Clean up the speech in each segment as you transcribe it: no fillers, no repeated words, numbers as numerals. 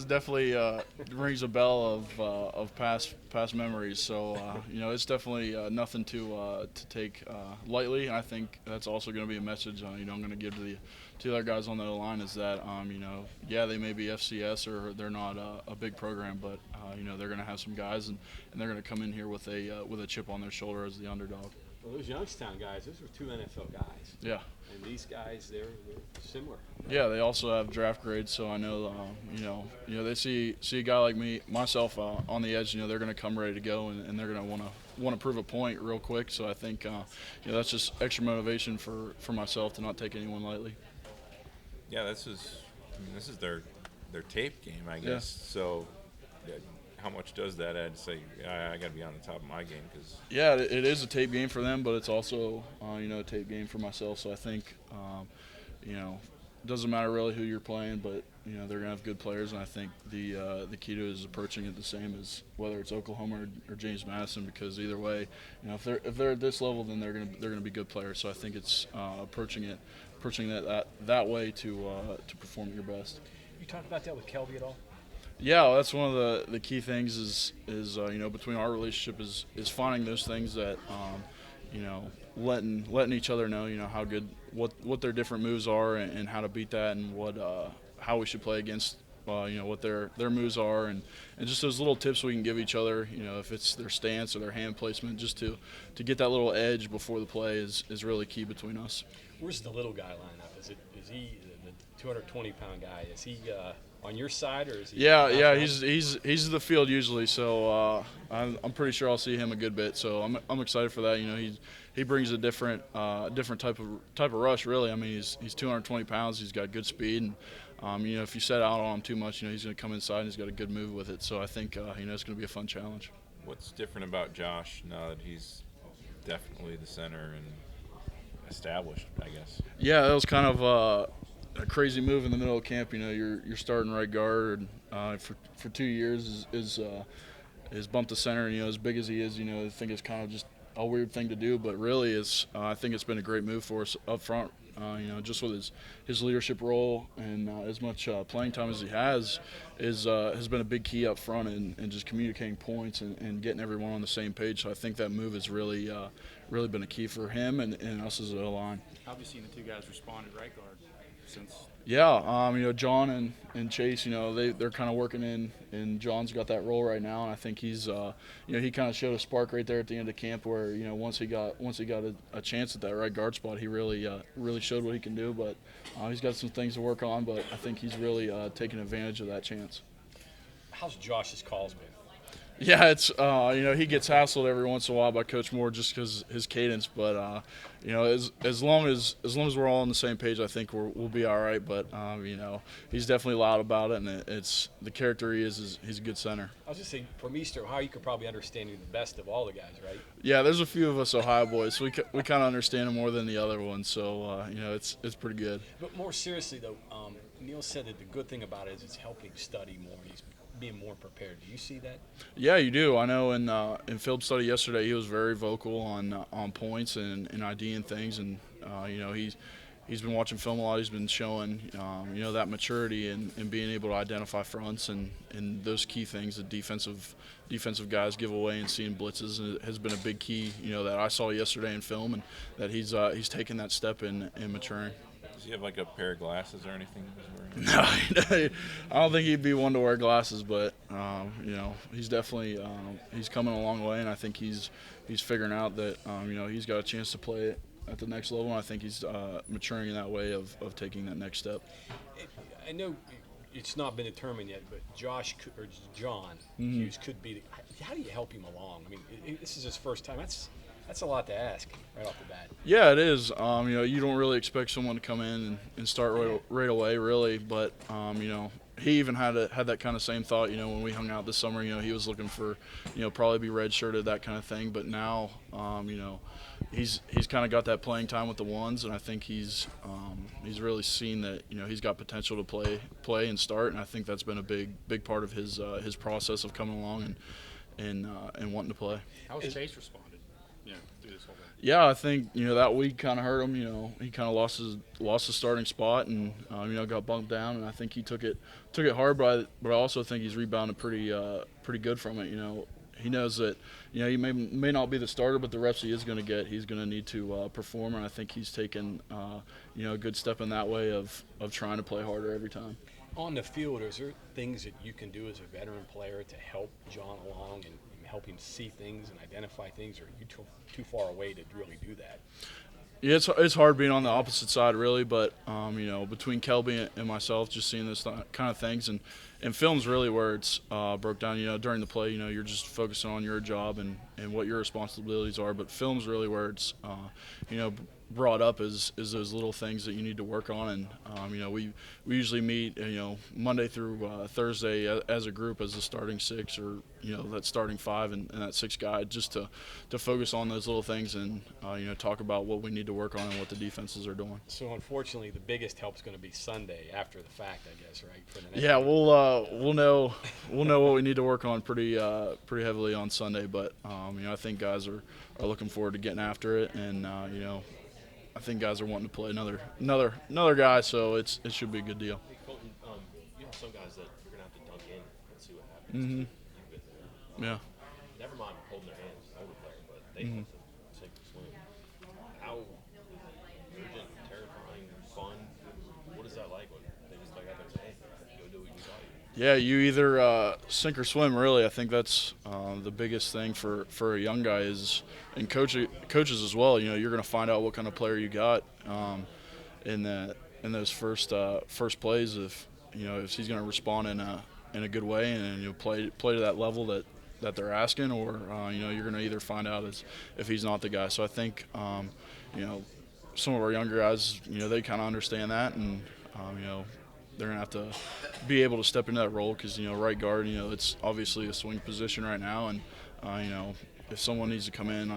It definitely rings a bell of past memories. So it's definitely nothing to take lightly. And I think that's also going to be a message I'm going to give to the other guys on the line is that yeah, they may be FCS or they're not a big program, but they're going to have some guys and they're going to come in here with a chip on their shoulder as the underdog. Well, those Youngstown guys, those were two NFL guys. Yeah. And these guys, they're similar. Right? Yeah, they also have draft grades, so I know, they see a guy like myself on the edge. They're going to come ready to go, and they're going to want to prove a point real quick. So I think, that's just extra motivation for myself to not take anyone lightly. Yeah, this is their tape game, I guess. Yeah. So, how much does that add to say, I got to be on the top of my game? Cause yeah, it is a tape game for them, but it's also, a tape game for myself. So I think, it doesn't matter really who you're playing, but, they're going to have good players. And I think the key to it is approaching it the same as whether it's Oklahoma or James Madison, because either way, if they're at this level, then they're going to be good players. So I think it's approaching that way to perform at your best. You talked about that with Kelby at all? Yeah, that's one of the key things is between our relationship is finding those things that letting each other know how good what their different moves are and how to beat that and how we should play against what their moves are and just those little tips we can give each other, if it's their stance or their hand placement, just to get that little edge before the play is really key between us. Where's the little guy line up? Is he the 220-pound guy? Is he on your side, or is he? Yeah, he's the field usually, so I'm pretty sure I'll see him a good bit. So I'm excited for that. He brings a different type of rush. Really, I mean he's 220 pounds. He's got good speed, and if you set out on him too much, he's going to come inside and he's got a good move with it. So I think it's going to be a fun challenge. what's different about Josh now that he's definitely the center and established, I guess? Yeah, that was kind of a crazy move in the middle of camp. You're starting right guard for 2 years is bumped to center. And, as big as he is, I think it's kind of just a weird thing to do. But really, I think it's been a great move for us up front. Just with his leadership role and as much playing time as he has been a big key up front and just communicating points and getting everyone on the same page. So I think that move has really been a key for him and us as an O-line. How have you seen the two guys respond at right guard since? Yeah, John and Chase, they're kind of working in, and John's got that role right now, and I think he's, he kind of showed a spark right there at the end of camp where, once he got a chance at that right guard spot, he really showed what he can do, but he's got some things to work on, but I think he's really taking advantage of that chance. How's Josh's calls been? Yeah, it's he gets hassled every once in a while by Coach Moore just because his cadence. But as long as we're all on the same page, I think we'll be all right. But he's definitely loud about it, and it's the character he is he's a good center. I was just saying, from Eastern Ohio, you could probably understand him the best of all the guys, right? Yeah, there's a few of us Ohio boys, so we kind of understand him more than the other ones. So it's pretty good. But more seriously though, Neil said that the good thing about it is it's helping study more. He's being more prepared. Do you see that? Yeah, you do. I know in film study yesterday he was very vocal on points and IDing things, and he's been watching film a lot. He's been showing that maturity and being able to identify fronts and those key things that defensive guys give away, and seeing blitzes has been a big key that I saw yesterday in film, and that he's taken that step in maturing. Does he have like a pair of glasses or anything? No, I don't think he'd be one to wear glasses, but he's definitely he's coming a long way, and I think he's figuring out that he's got a chance to play at the next level, and I think he's maturing in that way of taking that next step. I know it's not been determined yet, but John Hughes could be. How do you help him along? I mean, this is his first time. That's a lot to ask right off the bat. Yeah, it is. You don't really expect someone to come in and start right away, really. But he even had that kind of same thought. When we hung out this summer, he was looking for, probably be redshirted, that kind of thing. But now, he's kind of got that playing time with the ones, and I think he's really seen that he's got potential to play and start. And I think that's been a big part of his process of coming along and wanting to play. How's Chase responded? through this whole thing? Yeah, I think that week kind of hurt him. He kind of lost his starting spot and got bumped down. And I think he took it hard, but I also think he's rebounded pretty good from it. He knows that he may not be the starter, but the reps he is going to get, he's going to need to perform. And I think he's taken a good step in that way of trying to play harder every time. On the field, is there things that you can do as a veteran player to help John along and help him see things and identify things, or are you too far away to really do that? Yeah, it's hard being on the opposite side, really, but between Kelby and myself, just seeing this kind of things, and film's really where it's broke down. During the play, you're just focusing on your job and what your responsibilities are, but film's really where it's brought up is those little things that you need to work on. And we usually meet Monday through Thursday as a group, as the starting six, or that starting five and that sixth guy, just to focus on those little things and talk about what we need to work on and what the defenses are doing. So unfortunately, the biggest help is going to be Sunday after the fact, I guess, right? For the next Yeah, we'll know what we need to work on pretty heavily on Sunday, but I think guys are looking forward to getting after it, and I think guys are wanting to play another guy, so it should be a good deal. Hey, Colton, you have some guys that you're going to have to dunk in and see what happens. Mm-hmm. You've been there. Yeah. Never mind holding their hands, older player, but they have to sink or swim. How urgent, terrifying, fun, what is that like when they just like out there and say, hey, go do what you got? Yeah, you either sink or swim, really. I think that's the biggest thing for a young guy is, and coaches as well. You're going to find out what kind of player you got in those first plays. If he's going to respond in a good way and play to that level that they're asking, or you're going to either find out if he's not the guy. So I think some of our younger guys, they kind of understand that, and they're going to have to be able to step into that role because, right guard, it's obviously a swing position right now. And, if someone needs to come in,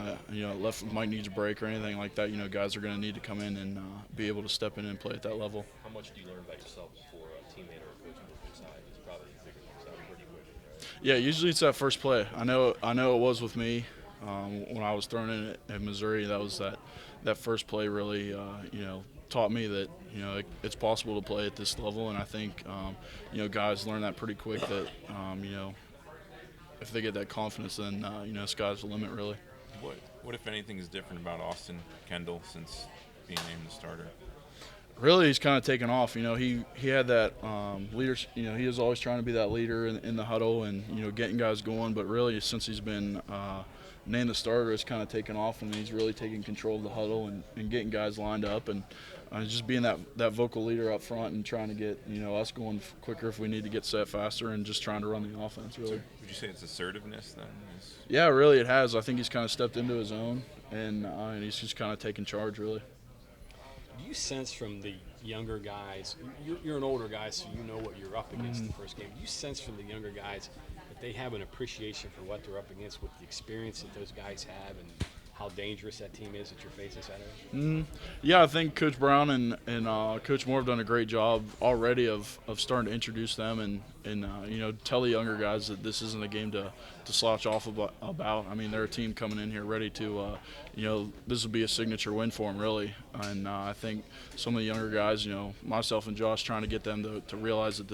left might needs a break or anything like that, guys are going to need to come in and be able to step in and play at that level. How much do you learn about yourself before a teammate or a coach moves inside? It's probably figuring things out pretty quickly, right? Yeah, usually it's that first play. I know it was with me when I was thrown in at Missouri. That was that first play really, taught me that it's possible to play at this level, and I think guys learn that pretty quick. That if they get that confidence, then sky's the limit, really. What if anything is different about Austin Kendall since being named the starter? Really, he's kind of taken off. He had that leader. He is always trying to be that leader in the huddle and getting guys going. But really, since he's been named the starter, it's kind of taken off, and he's really taking control of the huddle and getting guys lined up and just being that vocal leader up front and trying to get us going quicker if we need to get set faster, and just trying to run the offense. Really. So would you say it's assertiveness then? Yeah, really, it has. I think he's kind of stepped into his own, and he's just kind of taking charge, really. Do you sense from the younger guys, you're an older guy, so you know what you're up against the first game. Do you sense from the younger guys that they have an appreciation for what they're up against with the experience that those guys have and how dangerous that team is that you're facing Saturday? Yeah, I think Coach Brown and Coach Moore have done a great job already of starting to introduce them and tell the younger guys that this isn't a game to slouch off about. I mean, they're a team coming in here ready to, this will be a signature win for them, really. And I think some of the younger guys, myself and Josh, trying to get them to realize that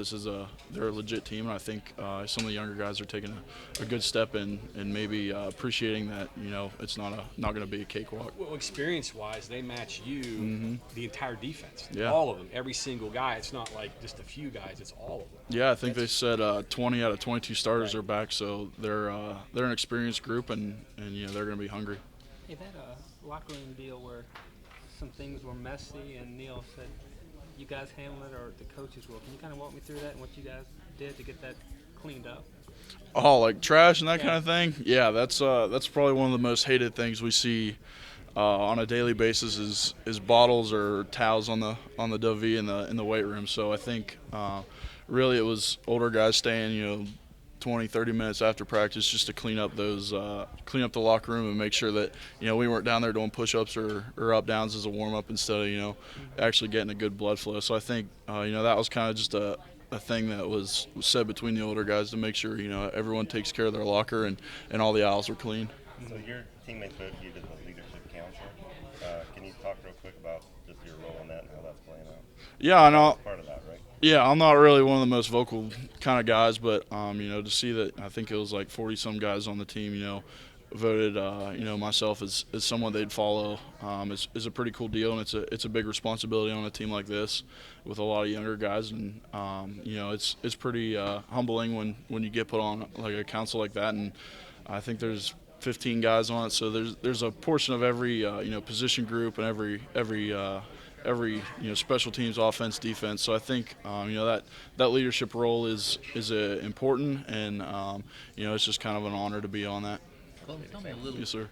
they're a legit team. And I think some of the younger guys are taking a good step in and maybe appreciating that, it's not going to be a cakewalk. Well, experience-wise, they match you, the entire defense. Yeah. All of them, every single guy. It's not like just a few guys, it's all of them. Yeah, I think they said 20 out of 22 starters are back, so they're an experienced group, and they're going to be hungry. Hey, that locker room deal where some things were messy, and Neil said you guys handled it, or the coaches will. Can you kind of walk me through that and what you guys did to get that cleaned up? Oh, like trash and that kind of thing? Yeah, that's probably one of the most hated things we see on a daily basis is bottles or towels on the WV in the weight room. So I think really it was older guys staying 20, 30 minutes after practice just to clean up the locker room and make sure that we weren't down there doing push-ups or up downs as a warm-up instead of actually getting a good blood flow. So I think that was kind of just a thing that was said between the older guys to make sure everyone takes care of their locker and all the aisles were clean. So your teammates voted you to the leadership council. Can you talk real quick about just your role in that and how that's playing out? Yeah, I know. That's part of that, right? Yeah, I'm not really one of the most vocal kind of guys, but to see that I think it was like 40 some guys on the team, voted myself as someone they'd follow is a pretty cool deal, and it's a big responsibility on a team like this with a lot of younger guys, and it's pretty humbling when you get put on like a council like that, and I think there's 15 guys on it, so there's a portion of every position group and every special teams, offense, defense. So I think that leadership role is important, and it's just kind of an honor to be on that. Tell me a little. Yes, sir.